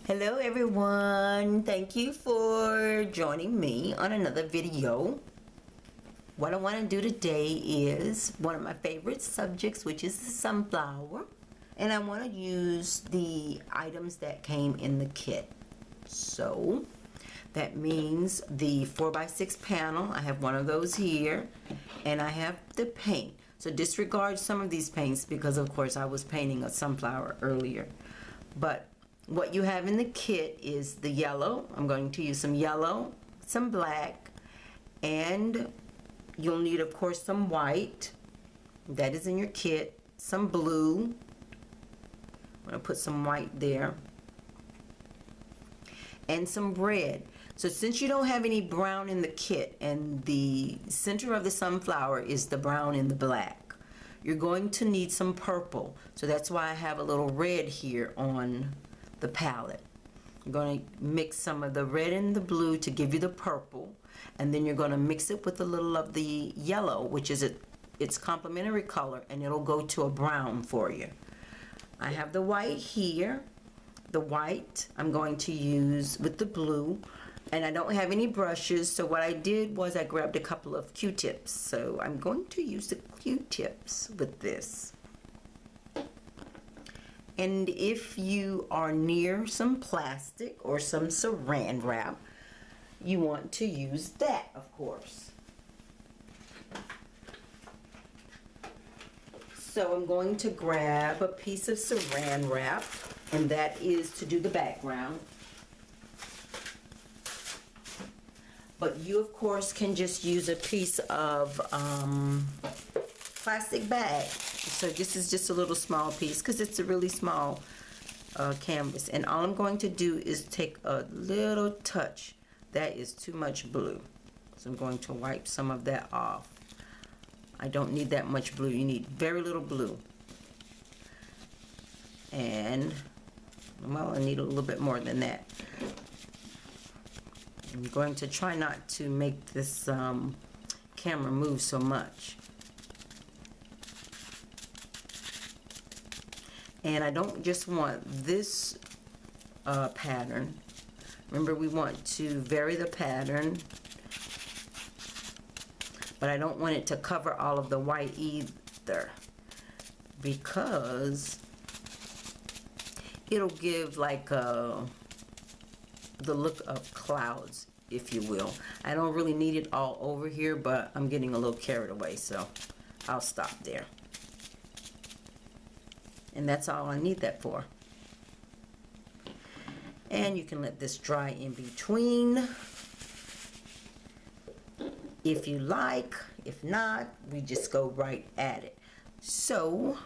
Hello everyone, thank you for joining me on another video. What I want to do today is one of my favorite subjects, which is the sunflower, and I want to use the items that came in the kit. So that means the 4x6 panel, I have one of those here, and I have the paint. So disregard some of these paints because of course I was painting a sunflower earlier. But what you have in the kit is the yellow. I'm going to use some yellow, some black, and you'll need of course some white. That is in your kit. Some blue. I'm going to put some white there. And some red. So since you don't have any brown in the kit and the center of the sunflower is the brown and the black, you're going to need some purple. So that's why I have a little red here on the palette. I'm going to mix some of the red and the blue to give you the purple, and then you're going to mix it with a little of the yellow, which is its complementary color, and it'll go to a brown for you. I have the white here. The white I'm going to use with the blue, and I don't have any brushes, so what I did was I grabbed a couple of Q-tips. So I'm going to use the Q-tips with this. And if you are near some plastic or some saran wrap, you want to use that, of course. So I'm going to grab a piece of saran wrap, and that is to do the background. But you, of course, can just use a piece of plastic bag. So this is just a little small piece because it's a really small canvas, and all I'm going to do is take a little touch. That is too much blue, so I'm going to wipe some of that off. I don't need that much blue. You need very little blue, and well, I need a little bit more than that. I'm going to try not to make this camera move so much. And I don't just want this pattern. Remember, we want to vary the pattern, but I don't want it to cover all of the white either, because it'll give like the look of clouds, if you will. I don't really need it all over here, but I'm getting a little carried away, so I'll stop there. And that's all I need that for. And you can let this dry in between if you like. If not, we just go right at it. So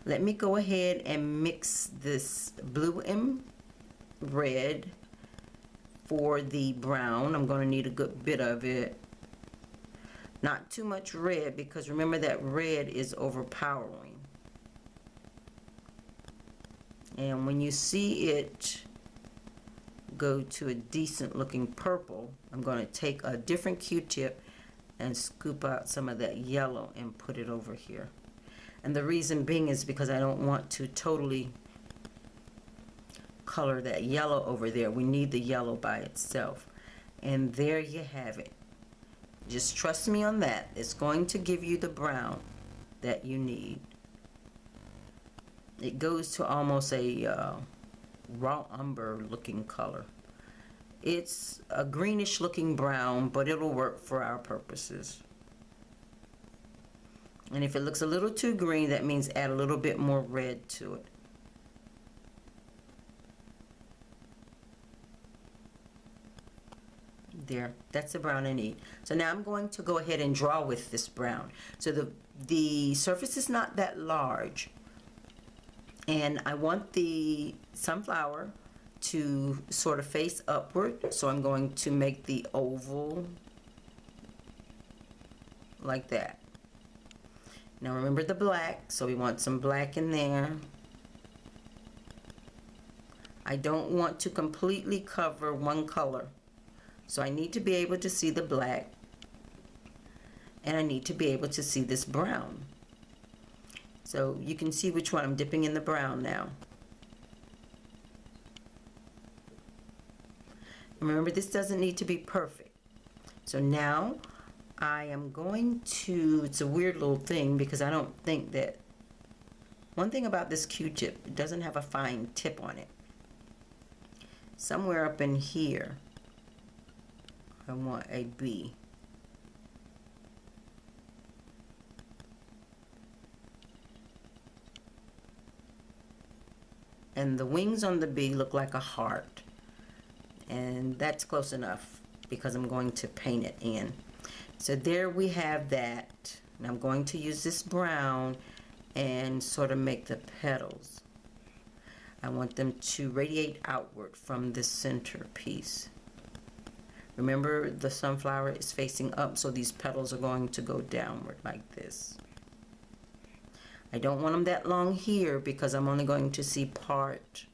let me go ahead and mix this blue and red for the brown. I'm going to need a good bit of it. Not too much red, because remember that red is overpowering. And when you see it go to a decent looking purple, I'm going to take a different Q-tip and scoop out some of that yellow and put it over here. And the reason being is because I don't want to totally color that yellow over there. We need the yellow by itself. And there you have it. Just trust me on that. It's going to give you the brown that you need. It goes to almost a raw umber looking color. It's a greenish looking brown, but it'll work for our purposes. And if it looks a little too green, that means add a little bit more red to it. There, that's the brown I need. So now I'm going to go ahead and draw with this brown. So the surface is not that large, and I want the sunflower to sort of face upward, so I'm going to make the oval like that. Now remember the black, so we want some black in there. I don't want to completely cover one color, so I need to be able to see the black, and I need to be able to see this brown. So you can see which one I'm dipping in the brown now. Remember, this doesn't need to be perfect. So now I am going to, it's a weird little thing because I don't think that, one thing about this Q-tip, it doesn't have a fine tip on it. Somewhere up in here, I want a B. And the wings on the bee look like a heart, and that's close enough because I'm going to paint it in. So there we have that, and I'm going to use this brown and sort of make the petals. I want them to radiate outward from the center piece. Remember, the sunflower is facing up, so these petals are going to go downward like this. I don't want them that long here because I'm only going to see part.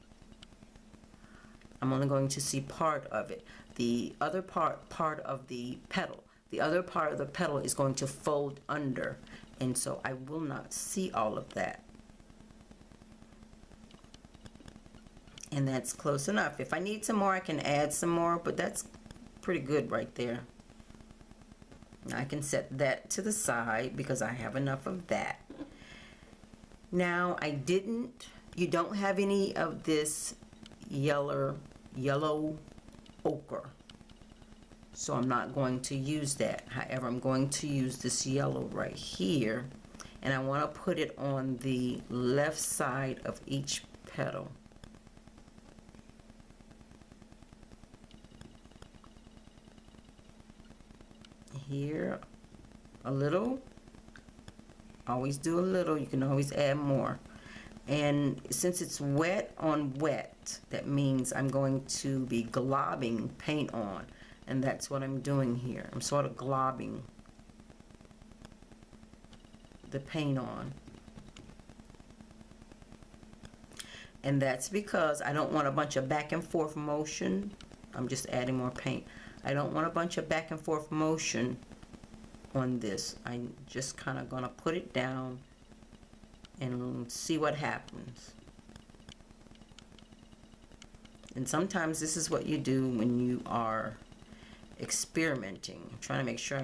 I'm only going to see part of it. The other part of the petal. The other part of the petal is going to fold under, and so I will not see all of that. And that's close enough. If I need some more, I can add some more, but that's pretty good right there. I can set that to the side because I have enough of that. Now, you don't have any of this yellow ochre, so I'm not going to use that. However, I'm going to use this yellow right here, and I want to put it on the left side of each petal. Here, a little. Always do a little. You can always add more. And since it's wet on wet, that means I'm going to be globbing paint on, and that's what I'm doing here. I'm sort of globbing the paint on. And that's because I don't want a bunch of back and forth motion. I'm just adding more paint. I don't want a bunch of back and forth motion on this. I'm just kind of gonna put it down and see what happens. And sometimes this is what you do when you are experimenting. I'm trying to make sure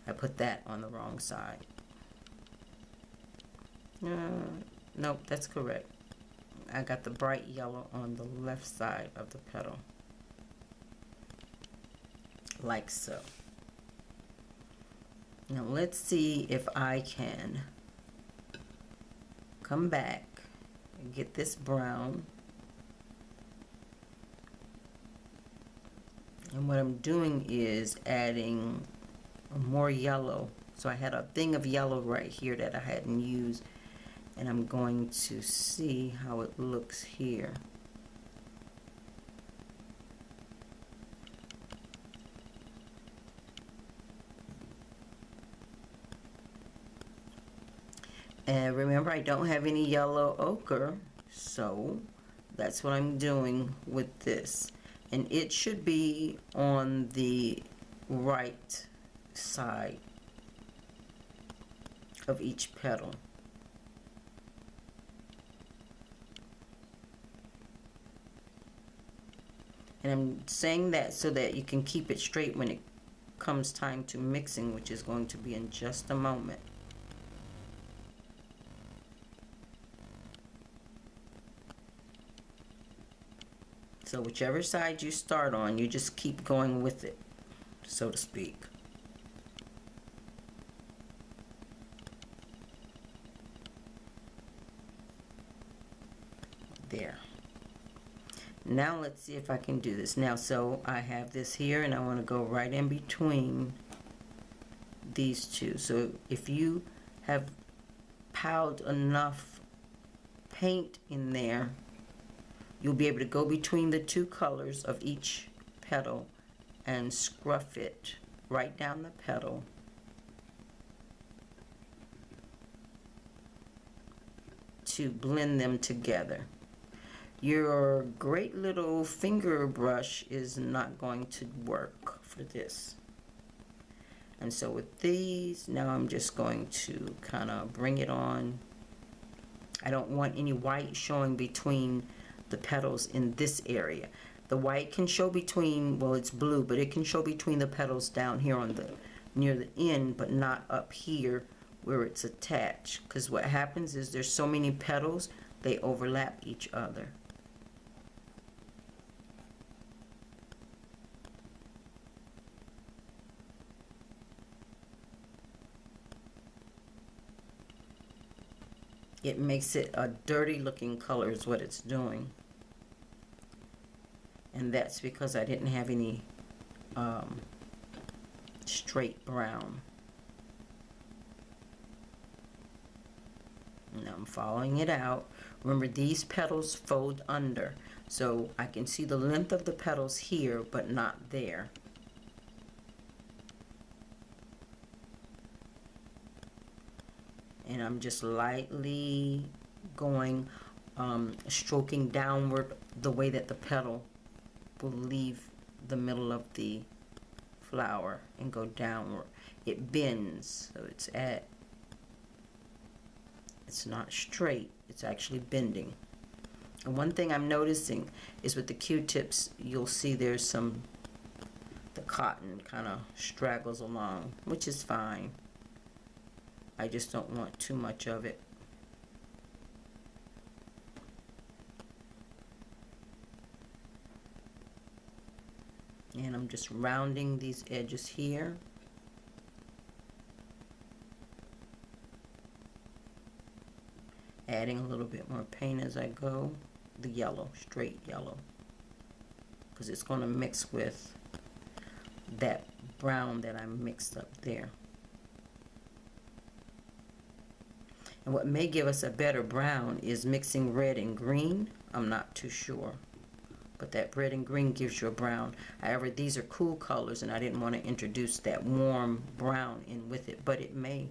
I put that on the wrong side. Nope, that's correct. I got the bright yellow on the left side of the petal, like so. Now let's see if I can come back and get this brown. And what I'm doing is adding more yellow. So I had a thing of yellow right here that I hadn't used, and I'm going to see how it looks here. And remember, I don't have any yellow ochre, so that's what I'm doing with this. And it should be on the right side of each petal. And I'm saying that so that you can keep it straight when it comes time to mixing, which is going to be in just a moment. So whichever side you start on, you just keep going with it, so to speak. There. Now let's see if I can do this. Now, so I have this here, and I want to go right in between these two. So if you have piled enough paint in there, you'll be able to go between the two colors of each petal and scruff it right down the petal. To blend them together. Your great little finger brush is not going to work for this. And so with these, now I'm just going to kind of bring it on. I don't want any white showing between the petals in this area. The white can show between, well, it's blue, but it can show between the petals down here on the, near the end, but not up here where it's attached. Because what happens is there's so many petals, they overlap each other. It makes it a dirty looking color is what it's doing. And that's because I didn't have any straight brown. Now I'm following it out. Remember, these petals fold under, so I can see the length of the petals here, but not there. And I'm just lightly going, stroking downward the way that the petal will leave the middle of the flower and go downward. It bends, so it's not straight, it's actually bending. And one thing I'm noticing is with the Q-tips, you'll see there's the cotton kind of straggles along, which is fine. I just don't want too much of it. And I'm just rounding these edges here. Adding a little bit more paint as I go. The yellow, straight yellow. Because it's going to mix with that brown that I mixed up there. And what may give us a better brown is mixing red and green. I'm not too sure. But that red and green gives you a brown. However, these are cool colors and I didn't want to introduce that warm brown in with it. But it may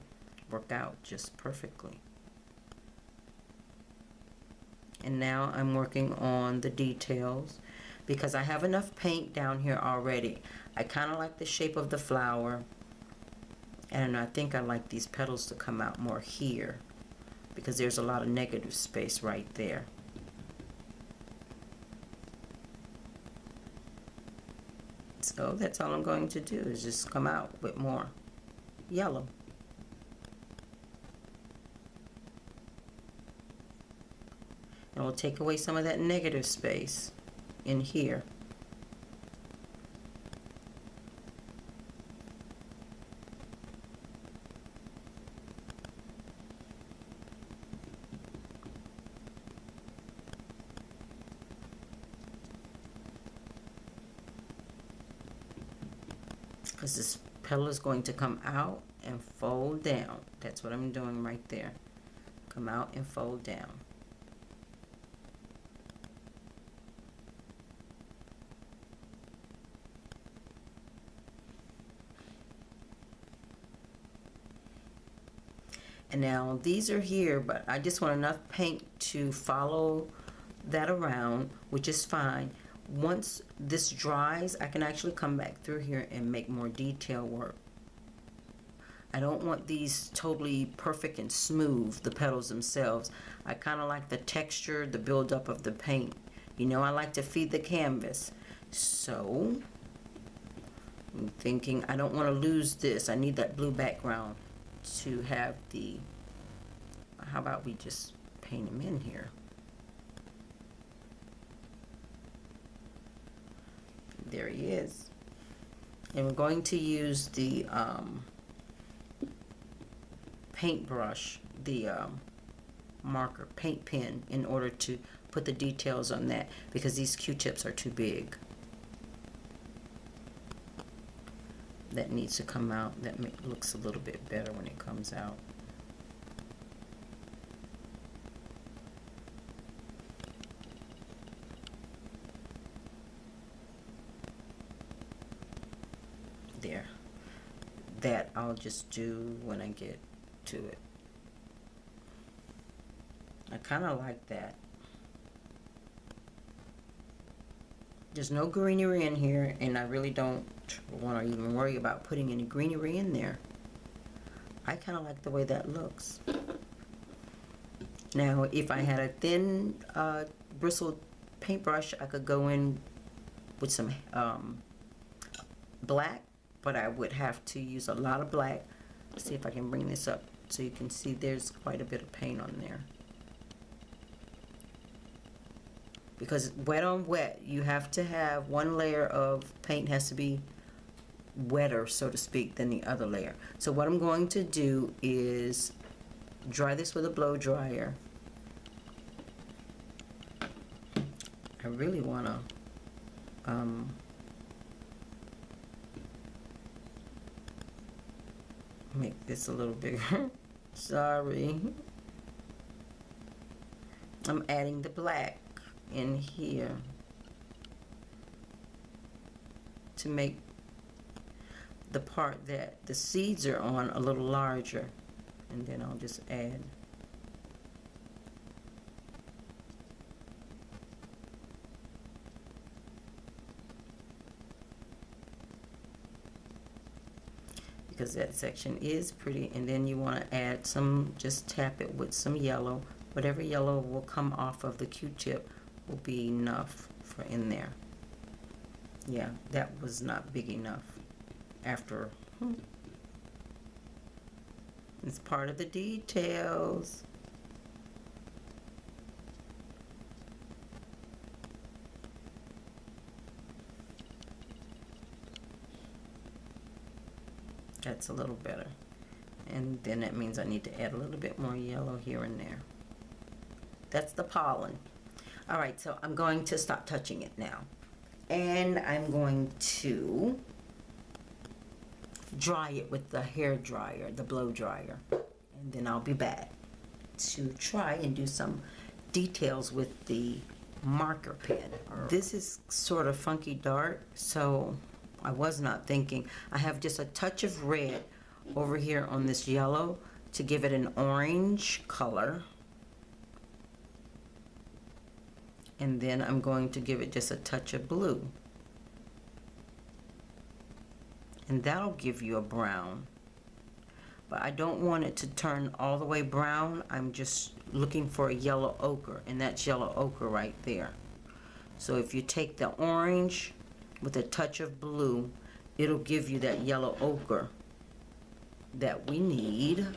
work out just perfectly. And now I'm working on the details because I have enough paint down here already. I kind of like the shape of the flower. And I think I like these petals to come out more here, because there's a lot of negative space right there. So that's all I'm going to do, is just come out with more yellow. And we'll take away some of that negative space in here. Because this petal is going to come out and fold down. That's what I'm doing right there. Come out and fold down. And now these are here, but I just want enough paint to follow that around, which is fine. Once this dries, I can actually come back through here and make more detail work. I don't want these totally perfect and smooth, the petals themselves. I kind of like the texture, the buildup of the paint. You know, I like to feed the canvas. So, I'm thinking I don't want to lose this. I need that blue background to have the, how about we just paint them in here. There he is. And we're going to use the paintbrush, the marker, paint pen, in order to put the details on that, because these Q-tips are too big. That needs to come out. That looks a little bit better when it comes out. There. That I'll just do when I get to it. I kind of like that. There's no greenery in here, and I really don't want to even worry about putting any greenery in there. I kind of like the way that looks. Now, if I had a thin bristled paintbrush, I could go in with some black, but I would have to use a lot of black. Let's see if I can bring this up so you can see there's quite a bit of paint on there. Because wet on wet, you have to have one layer of paint has to be wetter, so to speak, than the other layer. So what I'm going to do is dry this with a blow dryer. I really want to make this a little bigger. Sorry. I'm adding the black in here to make the part that the seeds are on a little larger, and then I'll just add because that section is pretty. And then you want to add some, just tap it with some yellow. Whatever yellow will come off of the Q-tip will be enough for in there. Yeah, that was not big enough. After it's part of the details. That's a little better. And then that means I need to add a little bit more yellow here and there. That's the pollen. All right, so I'm going to stop touching it now. And I'm going to dry it with the hair dryer, the blow dryer. And then I'll be back to try and do some details with the marker pen. This is sort of funky dark, so I was not thinking. I have just a touch of red over here on this yellow to give it an orange color. And then I'm going to give it just a touch of blue. And that'll give you a brown. But I don't want it to turn all the way brown. I'm just looking for a yellow ochre, and that's yellow ochre right there. So if you take the orange with a touch of blue, it'll give you that yellow ochre that we need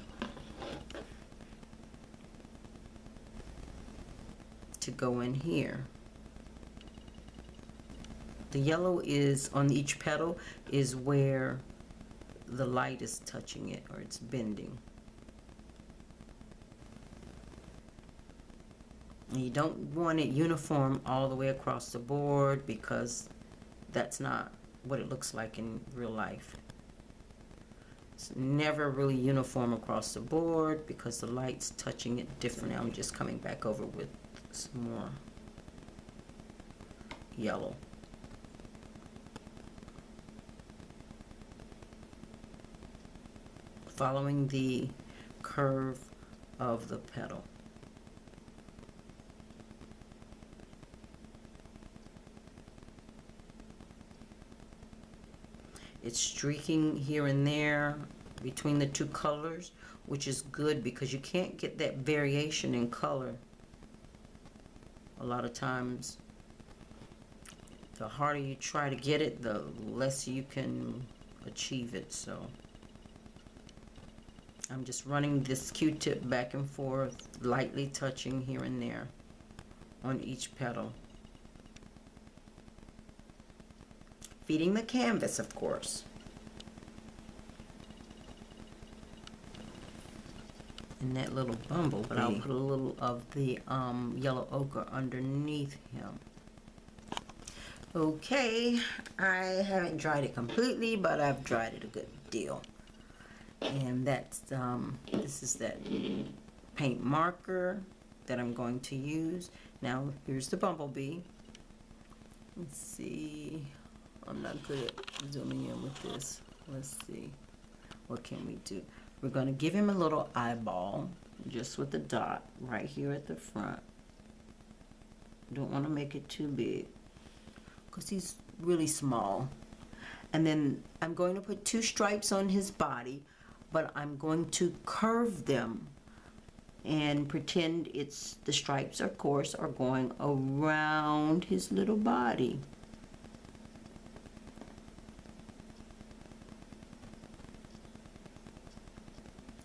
to go in here. The yellow is on each petal is where the light is touching it, or it's bending. And you don't want it uniform all the way across the board, because that's not what it looks like in real life. It's never really uniform across the board because the light's touching it differently. I'm just coming back over with some more yellow. Following the curve of the petal. It's streaking here and there between the two colors, which is good because you can't get that variation in color. A lot of times, the harder you try to get it, the less you can achieve it. So I'm just running this Q-tip back and forth, lightly touching here and there on each petal. Feeding the canvas, of course. And that little bumblebee, but I'll put a little of the yellow ochre underneath him. Okay, I haven't dried it completely, but I've dried it a good deal. And that's this is that paint marker that I'm going to use. Now here's the bumblebee. Let's see. I'm not good at zooming in with this. Let's see. What can we do? We're going to give him a little eyeball, just with a dot right here at the front. Don't want to make it too big because he's really small. And then I'm going to put two stripes on his body, but I'm going to curve them and pretend it's the stripes, of course, are going around his little body.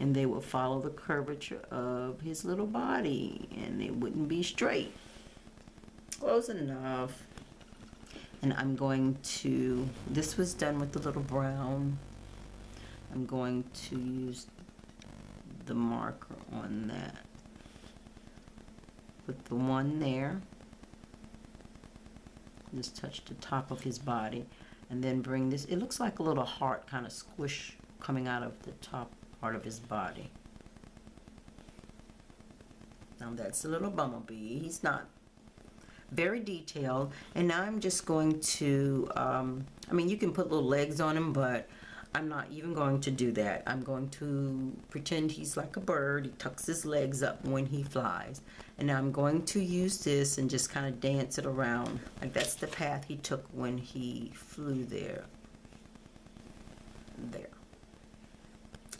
and they will follow the curvature of his little body, and they wouldn't be straight. Close enough. And I'm going to, this was done with the little brown. I'm going to use the marker on that. Put the one there. Just touch the top of his body, and then bring this, it looks like a little heart kind of squish coming out of the top part of his body. Now that's a little bumblebee. He's not very detailed. And now I'm just going to, I mean, you can put little legs on him, but I'm not even going to do that. I'm going to pretend he's like a bird. He tucks his legs up when he flies. And now I'm going to use this and just kind of dance it around. Like that's the path he took when he flew there. There.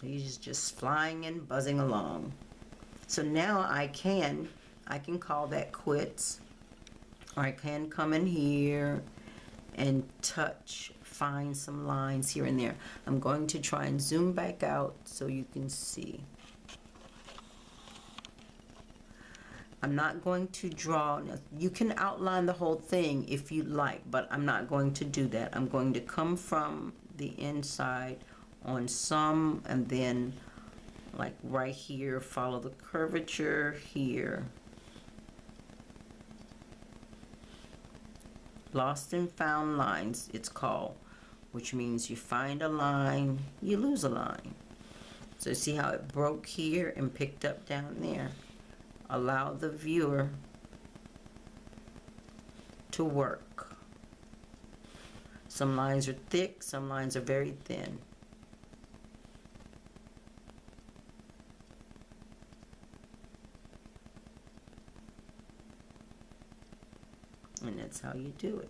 He's just flying and buzzing along. So now I can call that quits. Or I can come in here and touch, find some lines here and there. I'm going to try and zoom back out so you can see. I'm not going to draw, you can outline the whole thing if you like, but I'm not going to do that. I'm going to come from the inside on some, and then like right here, follow the curvature here. Lost and found lines, it's called, which means you find a line, you lose a line. So see how it broke here and picked up down there. Allow the viewer to work. Some lines are thick, some lines are very thin. And that's how you do it.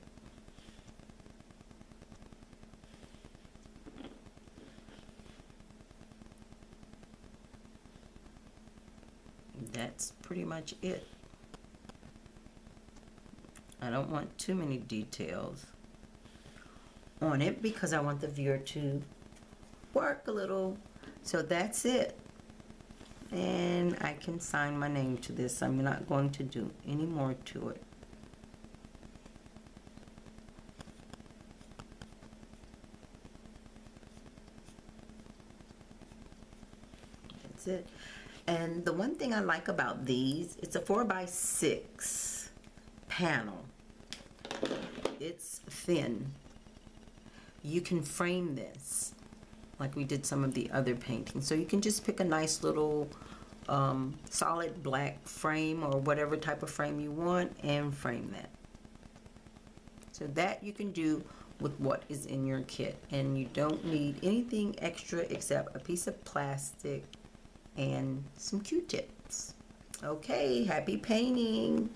That's pretty much it. I don't want too many details on it because I want the viewer to work a little. So that's it. And I can sign my name to this. I'm not going to do any more to it. That's it. And the one thing I like about these, it's a 4x6 panel. It's thin. You can frame this like we did some of the other paintings. So you can just pick a nice little solid black frame or whatever type of frame you want and frame that. So that you can do with what is in your kit. And you don't need anything extra except a piece of plastic and some Q-tips. Okay, happy painting.